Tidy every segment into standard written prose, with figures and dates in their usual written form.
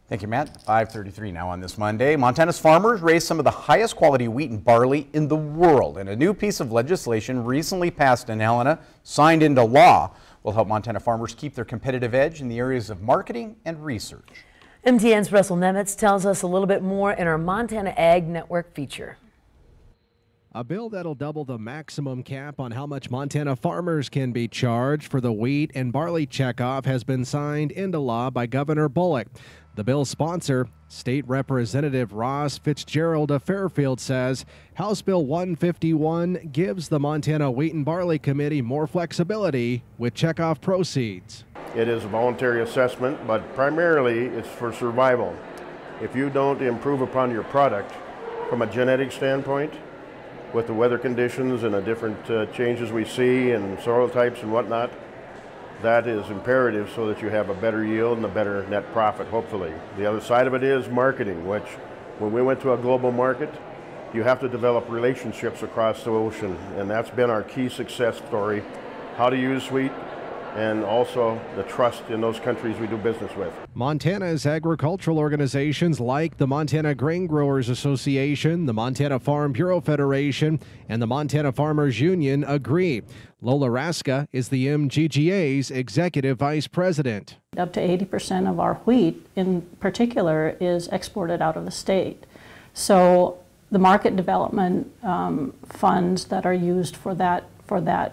Thank you, Matt. 5:33 now on this Monday. Montana's farmers raise some of the highest quality wheat and barley in the world, and a new piece of legislation recently passed in Helena, signed into law, will help Montana farmers keep their competitive edge in the areas of marketing and research. MTN's Russell Nemitz tells us a little bit more in our Montana Ag Network feature. A bill that'll double the maximum cap on how much Montana farmers can be charged for the wheat and barley checkoff has been signed into law by Governor Bullock. The bill's sponsor, State Representative Ross Fitzgerald of Fairfield, says House Bill 151 gives the Montana Wheat and Barley Committee more flexibility with checkoff proceeds. It is a voluntary assessment, but primarily it's for survival. If you don't improve upon your product from a genetic standpoint, with the weather conditions and the different changes we see and soil types and whatnot, that is imperative so that you have a better yield and a better net profit, hopefully. The other side of it is marketing, which when we went to a global market, you have to develop relationships across the ocean, and that's been our key success story, how to use wheat and also the trust in those countries we do business with. Montana's agricultural organizations like the Montana Grain Growers Association, the Montana Farm Bureau Federation, and the Montana Farmers Union agree. Lola Raska is the MGGA's executive vice president. Up to 80% of our wheat in particular is exported out of the state. So the market development funds that are used for that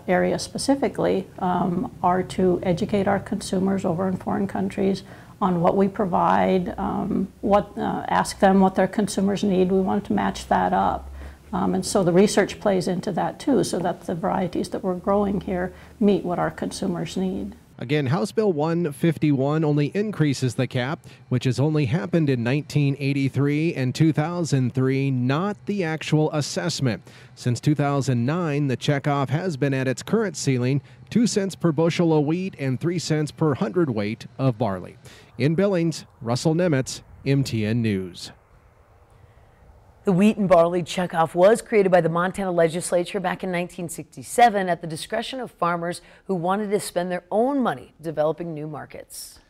area specifically are to educate our consumers over in foreign countries on what we provide, ask them what their consumers need. We want to match that up. And so the research plays into that too, so that the varieties that we're growing here meet what our consumers need. Again, House Bill 151 only increases the cap, which has only happened in 1983 and 2003, not the actual assessment. Since 2009, the checkoff has been at its current ceiling, 2 cents per bushel of wheat and 3 cents per hundredweight of barley. In Billings, Russell Nemitz, MTN News. The wheat and barley checkoff was created by the Montana legislature back in 1967 at the discretion of farmers who wanted to spend their own money developing new markets.